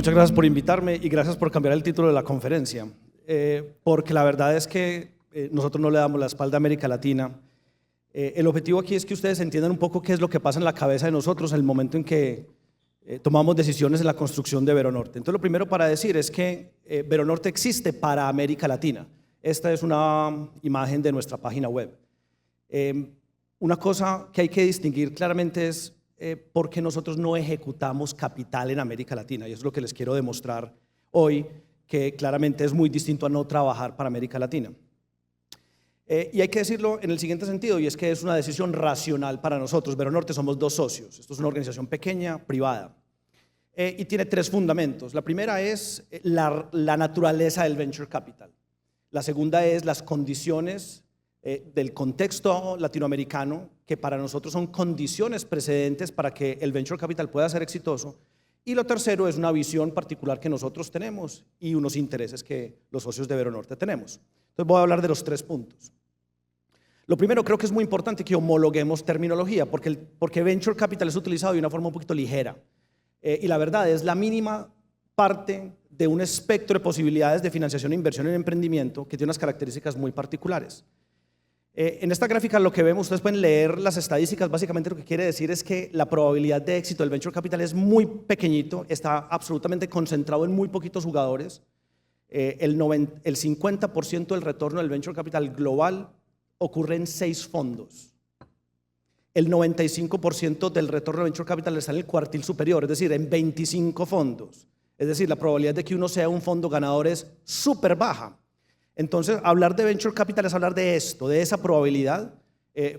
muchas gracias por invitarme y gracias por cambiar el título de la conferencia, porque la verdad es que nosotros no le damos la espalda a América Latina. El objetivo aquí es que ustedes entiendan un poco qué es lo que pasa en la cabeza de nosotros en el momento en que tomamos decisiones en la construcción de Vero Norte. Entonces, lo primero para decir es que Vero Norte existe para América Latina. Esta es una imagen de nuestra página web. Una cosa que hay que distinguir claramente es por qué nosotros no ejecutamos capital en América Latina, y eso es lo que les quiero demostrar hoy, que claramente es muy distinto a no trabajar para América Latina. Y hay que decirlo en el siguiente sentido, y es que es una decisión racional para nosotros. Vero Norte somos dos socios. Esto es una organización pequeña, privada, y tiene tres fundamentos. La primera es la naturaleza del venture capital. La segunda es las condiciones del contexto latinoamericano, que para nosotros son condiciones precedentes para que el venture capital pueda ser exitoso. Y lo tercero es una visión particular que nosotros tenemos y unos intereses que los socios de Vero Norte tenemos. Entonces voy a hablar de los tres puntos. Lo primero, creo que es muy importante que homologuemos terminología, porque venture capital es utilizado de una forma un poquito ligera. Y la verdad es la mínima parte de un espectro de posibilidades de financiación e inversión en emprendimiento que tiene unas características muy particulares. En esta gráfica lo que vemos, ustedes pueden leer las estadísticas. Básicamente lo que quiere decir es que la probabilidad de éxito del venture capital es muy pequeñito, está absolutamente concentrado en muy poquitos jugadores. El 50% del retorno del venture capital global ocurre en 6 fondos. El 95% del retorno del venture capital está en el cuartil superior, es decir, en 25 fondos. Es decir, la probabilidad de que uno sea un fondo ganador es súper baja. Entonces, hablar de venture capital es hablar de esto, de esa probabilidad.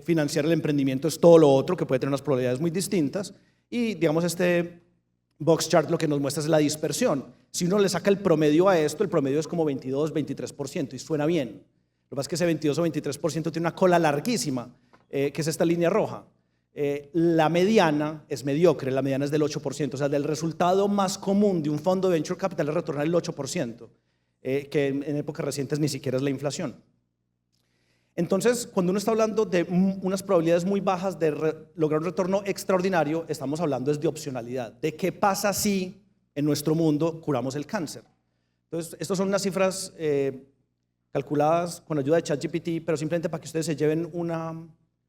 Financiar el emprendimiento es todo lo otro, que puede tener unas probabilidades muy distintas. Y, digamos, este box chart lo que nos muestra es la dispersión. Si uno le saca el promedio a esto, el promedio es como 22, 23%, y suena bien. Lo que pasa es que ese 22 o 23% tiene una cola larguísima, que es esta línea roja. La mediana es mediocre, la mediana es del 8%, o sea, del resultado más común de un fondo de venture capital es retornar el 8%. Que en épocas recientes ni siquiera es la inflación. Entonces, cuando uno está hablando de unas probabilidades muy bajas de lograr un retorno extraordinario, estamos hablando de opcionalidad, de qué pasa si en nuestro mundo curamos el cáncer. Entonces, estas son unas cifras calculadas con ayuda de ChatGPT, pero simplemente para que ustedes se lleven un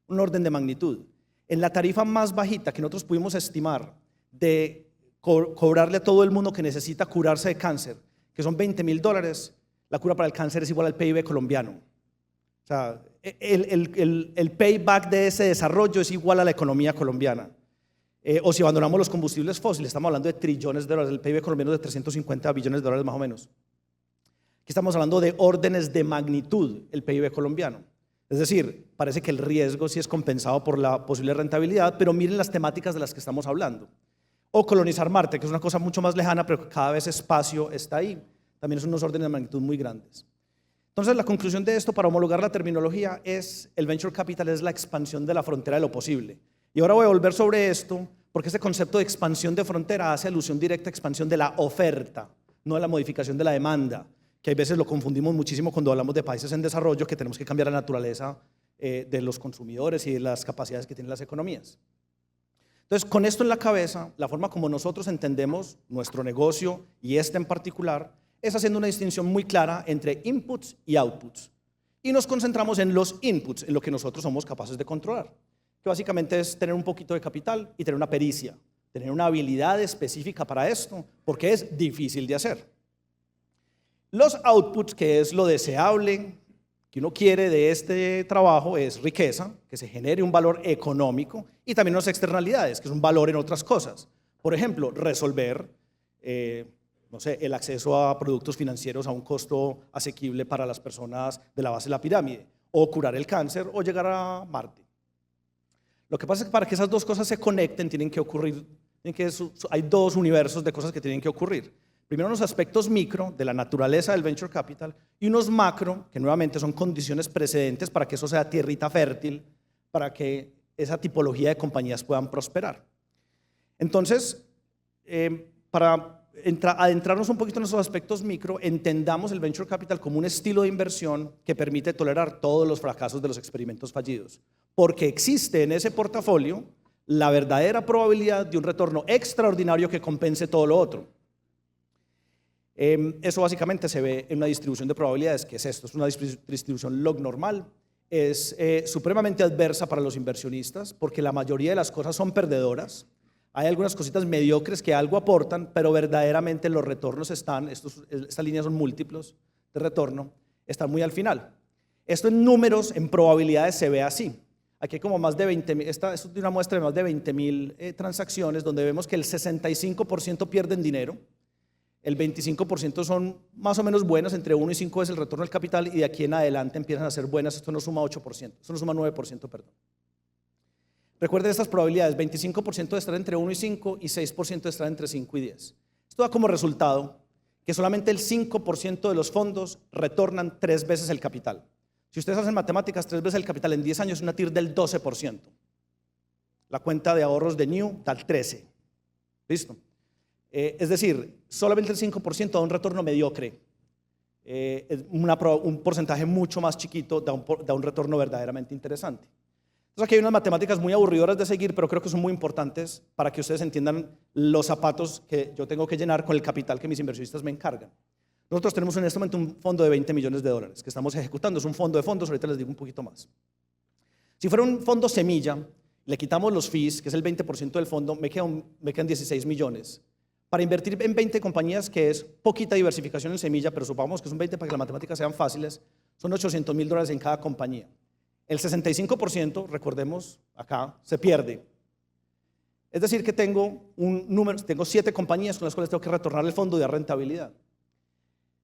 orden de magnitud. En la tarifa más bajita que nosotros pudimos estimar de cobrarle a todo el mundo que necesita curarse de cáncer, que son $20,000, la cura para el cáncer es igual al PIB colombiano. O sea, el payback de ese desarrollo es igual a la economía colombiana. O si abandonamos los combustibles fósiles, estamos hablando de trillones de dólares, el PIB colombiano es de 350 billones de dólares más o menos. Aquí estamos hablando de órdenes de magnitud, el PIB colombiano. Es decir, parece que el riesgo sí es compensado por la posible rentabilidad, pero miren las temáticas de las que estamos hablando. O colonizar Marte, que es una cosa mucho más lejana, pero cada vez espacio está ahí. También son unos órdenes de magnitud muy grandes. Entonces, la conclusión de esto, para homologar la terminología, es el venture capital es la expansión de la frontera de lo posible. Y ahora voy a volver sobre esto, porque ese concepto de expansión de frontera hace alusión directa a expansión de la oferta, no a la modificación de la demanda, que a veces lo confundimos muchísimo cuando hablamos de países en desarrollo, que tenemos que cambiar la naturaleza de los consumidores y de las capacidades que tienen las economías. Entonces, con esto en la cabeza, la forma como nosotros entendemos nuestro negocio y este en particular es haciendo una distinción muy clara entre inputs y outputs. Y nos concentramos en los inputs, en lo que nosotros somos capaces de controlar, que básicamente es tener un poquito de capital y tener una pericia, tener una habilidad específica para esto, porque es difícil de hacer. Los outputs, que es lo deseable que uno quiere de este trabajo, es riqueza, que se genere un valor económico, y también unas externalidades, que es un valor en otras cosas. Por ejemplo, resolver no sé, el acceso a productos financieros a un costo asequible para las personas de la base de la pirámide, o curar el cáncer, o llegar a Marte. Lo que pasa es que para que esas dos cosas se conecten, hay dos universos de cosas que tienen que ocurrir. Primero, unos aspectos micro de la naturaleza del venture capital y unos macro, que nuevamente son condiciones precedentes para que eso sea tierrita fértil, para que esa tipología de compañías puedan prosperar. Entonces, para adentrarnos un poquito en esos aspectos micro, entendamos el venture capital como un estilo de inversión que permite tolerar todos los fracasos de los experimentos fallidos, porque existe en ese portafolio la verdadera probabilidad de un retorno extraordinario que compense todo lo otro. Eso básicamente se ve en una distribución de probabilidades, que es esto, es una distribución log normal. Es supremamente adversa para los inversionistas porque la mayoría de las cosas son perdedoras. Hay algunas cositas mediocres que algo aportan, pero verdaderamente los retornos están, estas líneas son múltiplos de retorno, están muy al final. Esto en números, en probabilidades se ve así. Aquí hay como más de 20,000, esto es una muestra de más de 20,000 transacciones donde vemos que el 65% pierden dinero, el 25% son más o menos buenas, entre 1 y 5 veces el retorno del capital, y de aquí en adelante empiezan a ser buenas. Esto no suma 8%, esto no suma 9%, perdón. Recuerden estas probabilidades: 25% de estar entre 1 y 5 y 6% de estar entre 5 y 10. Esto da como resultado que solamente el 5% de los fondos retornan 3 veces el capital. Si ustedes hacen matemáticas, 3 veces el capital en 10 años es una TIR del 12%. La cuenta de ahorros de New da el 13%. ¿Listo? Es decir, solamente el 5% da un retorno mediocre. Un porcentaje mucho más chiquito da un retorno verdaderamente interesante. Entonces aquí hay unas matemáticas muy aburridoras de seguir, pero creo que son muy importantes para que ustedes entiendan los zapatos que yo tengo que llenar con el capital que mis inversionistas me encargan. Nosotros tenemos en este momento un fondo de $20 millones que estamos ejecutando. Es un fondo de fondos, ahorita les digo un poquito más. Si fuera un fondo semilla, le quitamos los fees, que es el 20% del fondo, me quedan 16 millones. Para invertir en 20 compañías, que es poquita diversificación en semilla, pero supongamos que son 20 para que las matemáticas sean fáciles, son $800,000 en cada compañía. El 65%, recordemos acá, se pierde. Es decir, que tengo 7 compañías con las cuales tengo que retornar el fondo de rentabilidad.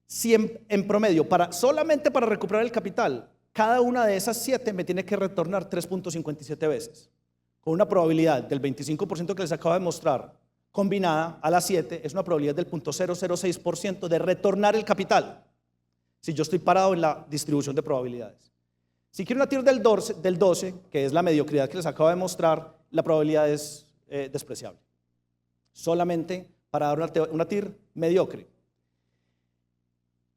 Si en promedio, solamente para recuperar el capital, cada una de esas 7 me tiene que retornar 3.57 veces, con una probabilidad del 25% que les acabo de mostrar, combinada a las 7, es una probabilidad del 0.006% de retornar el capital, si yo estoy parado en la distribución de probabilidades. Si quiero una TIR del 12, que es la mediocridad que les acabo de mostrar, la probabilidad es despreciable. Solamente para dar una TIR mediocre.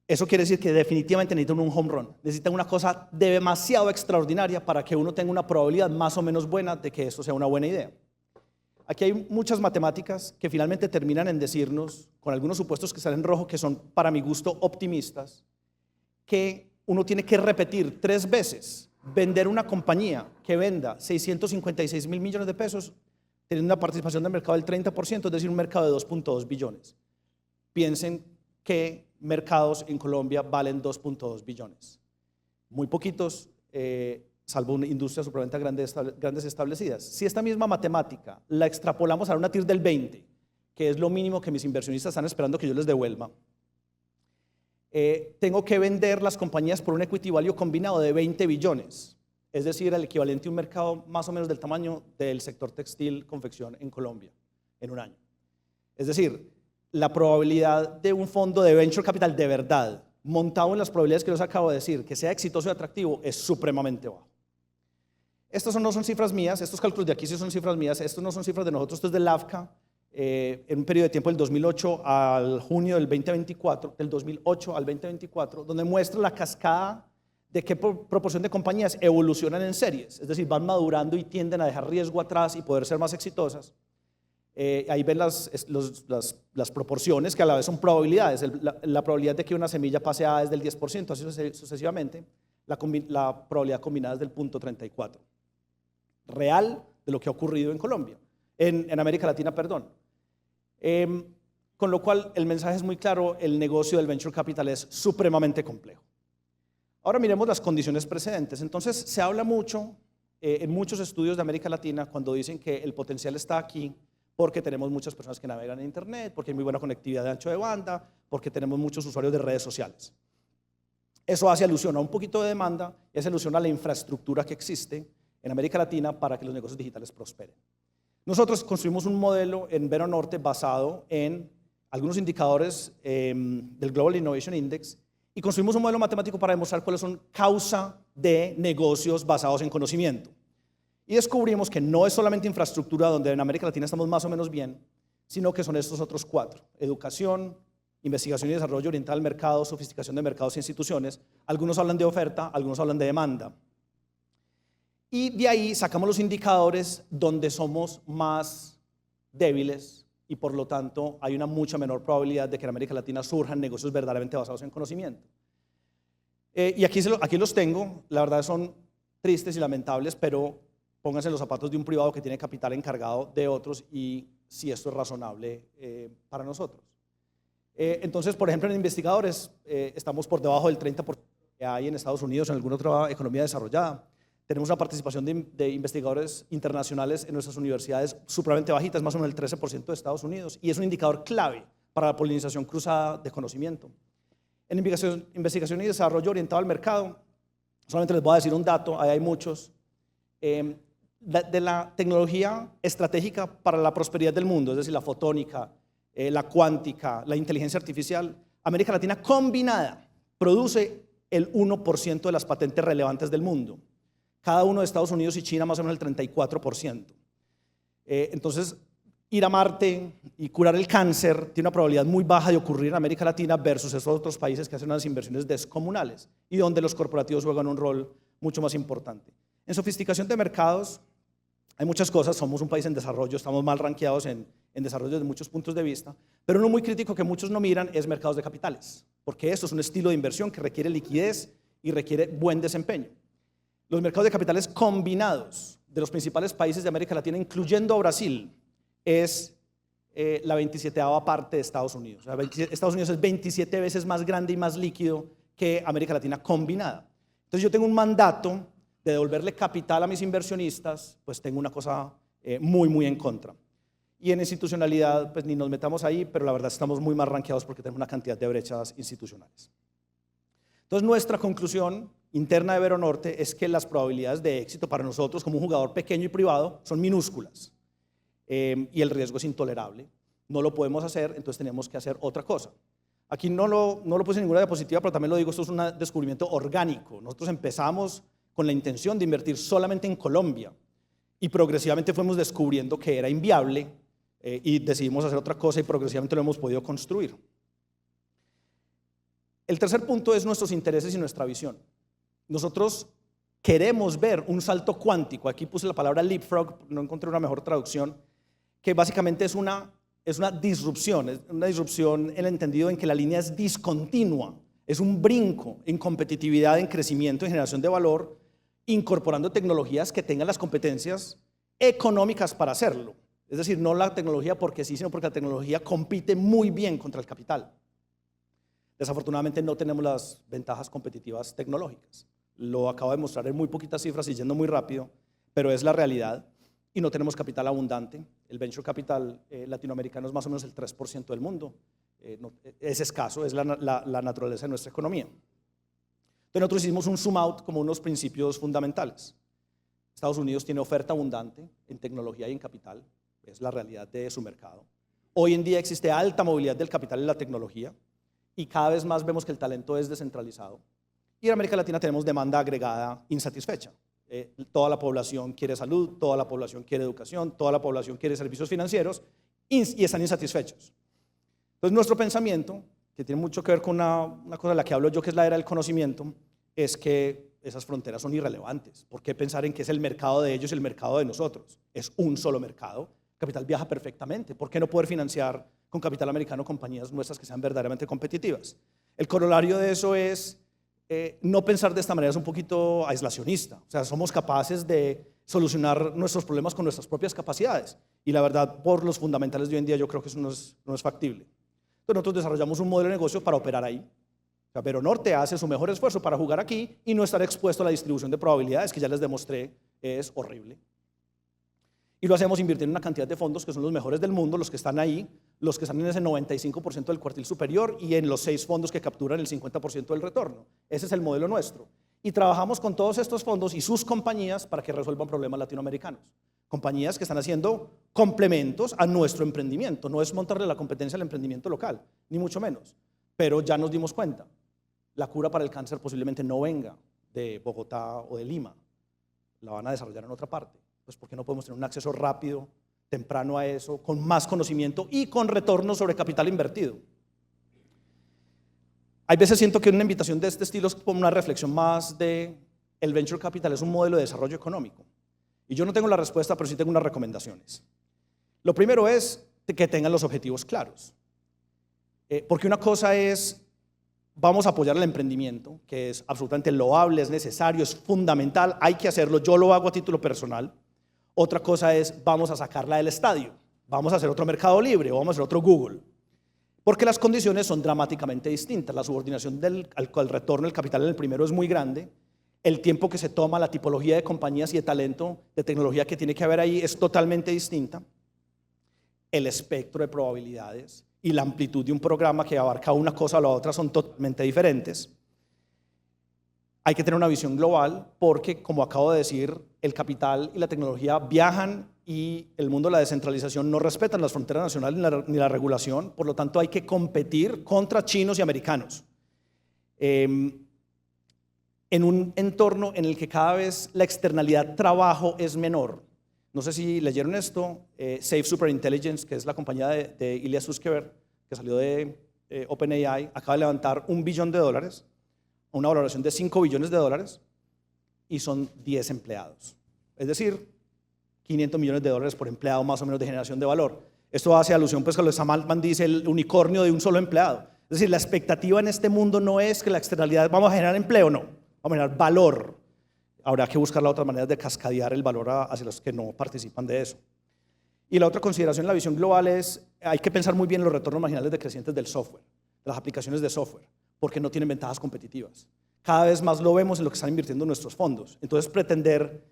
Eso quiere decir que definitivamente necesitan un home run, necesitan una cosa demasiado extraordinaria para que uno tenga una probabilidad más o menos buena de que esto sea una buena idea. Aquí hay muchas matemáticas que finalmente terminan en decirnos, con algunos supuestos que están en rojo, que son para mi gusto optimistas, que uno tiene que repetir 3 veces, vender una compañía que venda 656,000 millones de pesos, teniendo una participación del mercado del 30%, es decir, un mercado de 2.2 billones. Piensen que mercados en Colombia valen 2.2 billones. Muy poquitos, salvo una industria supremamente grandes establecidas. Si esta misma matemática la extrapolamos a una TIR del 20, que es lo mínimo que mis inversionistas están esperando que yo les devuelva, tengo que vender las compañías por un equity value combinado de 20 billones, es decir, el equivalente a un mercado más o menos del tamaño del sector textil, confección en Colombia, en un año. Es decir, la probabilidad de un fondo de venture capital de verdad, montado en las probabilidades que les acabo de decir, que sea exitoso y atractivo, es supremamente bajo. Estas no son cifras mías, estos cálculos de aquí sí son cifras mías, estos no son cifras de nosotros, esto es del AFCA, en un periodo de tiempo del 2008 al junio del 2024, del 2008 al 2024, donde muestra la cascada de qué proporción de compañías evolucionan en series, es decir, van madurando y tienden a dejar riesgo atrás y poder ser más exitosas. Ahí ven las proporciones que a la vez son probabilidades. La probabilidad de que una semilla pase A es del 10%, así sucesivamente. La probabilidad combinada es del 0.34. Real de lo que ha ocurrido en Colombia, en América Latina, perdón. Con lo cual el mensaje es muy claro, el negocio del venture capital es supremamente complejo. Ahora miremos las condiciones precedentes. Entonces se habla mucho en muchos estudios de América Latina cuando dicen que el potencial está aquí, porque tenemos muchas personas que navegan en internet, porque hay muy buena conectividad de ancho de banda, porque tenemos muchos usuarios de redes sociales. Eso hace alusión a un poquito de demanda y hace alusión a la infraestructura que existe en América Latina para que los negocios digitales prosperen. Nosotros construimos un modelo en Vero Norte basado en algunos indicadores del Global Innovation Index y construimos un modelo matemático para demostrar cuáles son causa de negocios basados en conocimiento. Y descubrimos que no es solamente infraestructura, donde en América Latina estamos más o menos bien, sino que son estos otros 4. Educación, investigación y desarrollo orientada al mercado, sofisticación de mercados e instituciones. Algunos hablan de oferta, algunos hablan de demanda. Y de ahí sacamos los indicadores donde somos más débiles y por lo tanto hay una mucha menor probabilidad de que en América Latina surjan negocios verdaderamente basados en conocimiento. Y aquí los tengo, la verdad son tristes y lamentables, pero pónganse en los zapatos de un privado que tiene capital encargado de otros y si esto es razonable para nosotros. Entonces, por ejemplo, en investigadores estamos por debajo del 30% que hay en Estados Unidos o en alguna otra economía desarrollada. Tenemos una participación de investigadores internacionales en nuestras universidades supremamente bajita, es más o menos el 13% de Estados Unidos, y es un indicador clave para la polinización cruzada de conocimiento. En investigación y desarrollo orientado al mercado, solamente les voy a decir un dato, ahí hay muchos, de la tecnología estratégica para la prosperidad del mundo, es decir, la fotónica, la cuántica, la inteligencia artificial, América Latina combinada produce el 1% de las patentes relevantes del mundo. Cada uno de Estados Unidos y China más o menos el 34%. Entonces, ir a Marte y curar el cáncer tiene una probabilidad muy baja de ocurrir en América Latina versus esos otros países que hacen unas inversiones descomunales y donde los corporativos juegan un rol mucho más importante. En sofisticación de mercados hay muchas cosas, somos un país en desarrollo, estamos mal rankeados en desarrollo desde muchos puntos de vista, pero uno muy crítico que muchos no miran es mercados de capitales, porque eso es un estilo de inversión que requiere liquidez y requiere buen desempeño. Los mercados de capitales combinados de los principales países de América Latina, incluyendo a Brasil, es la 27ª parte de Estados Unidos. O sea, Estados Unidos es 27 veces más grande y más líquido que América Latina combinada. Entonces yo tengo un mandato de devolverle capital a mis inversionistas, pues tengo una cosa muy en contra. Y en institucionalidad, pues ni nos metamos ahí, pero la verdad estamos muy más rankeados porque tenemos una cantidad de brechas institucionales. Entonces nuestra conclusión interna de Vero Norte es que las probabilidades de éxito para nosotros como un jugador pequeño y privado son minúsculas y el riesgo es intolerable. No lo podemos hacer, entonces tenemos que hacer otra cosa. Aquí no lo puse en ninguna diapositiva, pero también lo digo, esto es un descubrimiento orgánico. Nosotros empezamos con la intención de invertir solamente en Colombia y progresivamente fuimos descubriendo que era inviable y decidimos hacer otra cosa y progresivamente lo hemos podido construir. El tercer punto es nuestros intereses y nuestra visión. Nosotros queremos ver un salto cuántico, aquí puse la palabra leapfrog, no encontré una mejor traducción, que básicamente es una disrupción en el entendido en que la línea es discontinua, es un brinco en competitividad, en crecimiento, en generación de valor, incorporando tecnologías que tengan las competencias económicas para hacerlo. Es decir, no la tecnología porque sí, sino porque la tecnología compite muy bien contra el capital. Desafortunadamente no tenemos las ventajas competitivas tecnológicas. Lo acabo de mostrar en muy poquitas cifras y yendo muy rápido, pero es la realidad y no tenemos capital abundante. El venture capital latinoamericano es más o menos el 3% del mundo. Es escaso, es la naturaleza de nuestra economía. Entonces nosotros hicimos un zoom out como unos principios fundamentales. Estados Unidos tiene oferta abundante en tecnología y en capital, es la realidad de su mercado. Hoy en día existe alta movilidad del capital en la tecnología y cada vez más vemos que el talento es descentralizado. Y en América Latina tenemos demanda agregada insatisfecha. Toda la población quiere salud, toda la población quiere educación, toda la población quiere servicios financieros y están insatisfechos. Entonces nuestro pensamiento, que tiene mucho que ver con una cosa de la que hablo yo, que es la era del conocimiento, es que esas fronteras son irrelevantes. ¿Por qué pensar en que es el mercado de ellos y el mercado de nosotros? Es un solo mercado. El capital viaja perfectamente. ¿Por qué no poder financiar con capital americano compañías nuestras que sean verdaderamente competitivas? El corolario de eso es no pensar de esta manera, es un poquito aislacionista. O sea, somos capaces de solucionar nuestros problemas con nuestras propias capacidades. Y la verdad, por los fundamentales de hoy en día, yo creo que eso no es factible. Entonces nosotros desarrollamos un modelo de negocio para operar ahí. O sea, Vero Norte hace su mejor esfuerzo para jugar aquí y no estar expuesto a la distribución de probabilidades, que ya les demostré es horrible. Y lo hacemos invirtiendo en una cantidad de fondos que son los mejores del mundo, los que están ahí, los que están en ese 95% del cuartil superior y en los 6 fondos que capturan el 50% del retorno. Ese es el modelo nuestro. Y trabajamos con todos estos fondos y sus compañías para que resuelvan problemas latinoamericanos. Compañías que están haciendo complementos a nuestro emprendimiento. No es montarle la competencia al emprendimiento local, ni mucho menos. Pero ya nos dimos cuenta, la cura para el cáncer posiblemente no venga de Bogotá o de Lima. La van a desarrollar en otra parte. Pues ¿por qué no podemos tener un acceso rápido, temprano a eso, con más conocimiento y con retorno sobre capital invertido? Hay veces siento que una invitación de este estilo es como una reflexión más de el venture capital es un modelo de desarrollo económico. Y yo no tengo la respuesta, pero sí tengo unas recomendaciones. Lo primero es que tengan los objetivos claros. Porque una cosa es, vamos a apoyar el emprendimiento, que es absolutamente loable, es necesario, es fundamental, hay que hacerlo, yo lo hago a título personal. Otra cosa es, vamos a sacarla del estadio, vamos a hacer otro Mercado Libre o vamos a hacer otro Google. Porque las condiciones son dramáticamente distintas. La subordinación al retorno del capital en el primero es muy grande. El tiempo que se toma, la tipología de compañías y de talento, de tecnología que tiene que haber ahí es totalmente distinta. El espectro de probabilidades y la amplitud de un programa que abarca una cosa o la otra son totalmente diferentes. Hay que tener una visión global porque, como acabo de decir, el capital y la tecnología viajan y el mundo de la descentralización no respetan las fronteras nacionales ni la regulación, por lo tanto hay que competir contra chinos y americanos. En un entorno en el que cada vez la externalidad trabajo es menor. No sé si leyeron esto, Safe Superintelligence, que es la compañía de Ilya Sutskever, que salió de OpenAI, acaba de levantar $1 billón, una valoración de $5 billones, y son 10 empleados. Es decir, $500 millones por empleado más o menos de generación de valor. Esto hace alusión pues a lo que Sam Altman dice, el unicornio de un solo empleado. Es decir, la expectativa en este mundo no es que la externalidad vamos a generar empleo, no, vamos a generar valor. Habrá que buscar las otras maneras de cascadear el valor hacia los que no participan de eso. Y la otra consideración en la visión global es, hay que pensar muy bien en los retornos marginales decrecientes del software, de las aplicaciones de software, porque no tienen ventajas competitivas. Cada vez más lo vemos en lo que están invirtiendo nuestros fondos. Entonces, pretender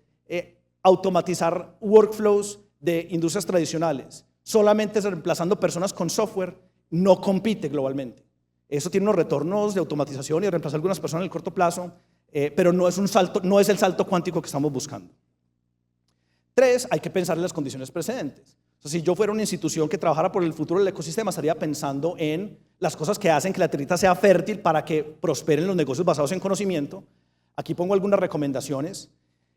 automatizar workflows de industrias tradicionales, solamente reemplazando personas con software, no compite globalmente. Eso tiene unos retornos de automatización y de reemplazar a algunas personas en el corto plazo, pero no es el salto cuántico que estamos buscando. 3, hay que pensar en las condiciones precedentes. O sea, si yo fuera una institución que trabajara por el futuro del ecosistema, estaría pensando en las cosas que hacen que la tierrita sea fértil para que prosperen los negocios basados en conocimiento. Aquí pongo algunas recomendaciones.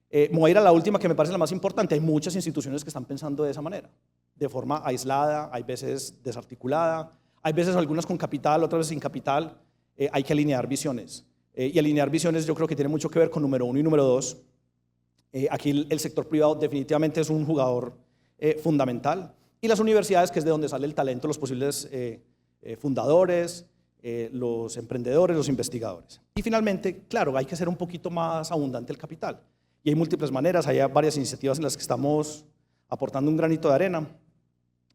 Me voy a ir a la última, que me parece la más importante. Hay muchas instituciones que están pensando de esa manera, de forma aislada, hay veces desarticulada, hay veces algunas con capital, otras veces sin capital. Hay que alinear visiones. Y alinear visiones yo creo que tiene mucho que ver con número 1 y número 2. Aquí el sector privado definitivamente es un jugador fundamental. Y las universidades, que es de donde sale el talento, los posibles fundadores, los emprendedores, los investigadores. Y finalmente, claro, hay que ser un poquito más abundante el capital. Y hay múltiples maneras, hay varias iniciativas en las que estamos aportando un granito de arena,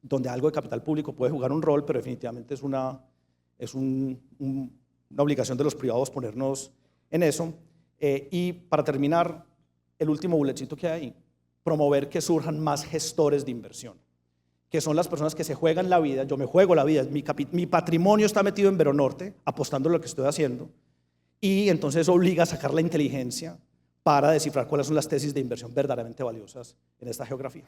donde algo de capital público puede jugar un rol, pero definitivamente es una obligación de los privados ponernos en eso. Y para terminar, el último bulletcito que hay ahí, promover que surjan más gestores de inversión, que son las personas que se juegan la vida. Yo me juego la vida, mi patrimonio está metido en Veronorte, apostando en lo que estoy haciendo, y entonces obliga a sacar la inteligencia para descifrar cuáles son las tesis de inversión verdaderamente valiosas en esta geografía.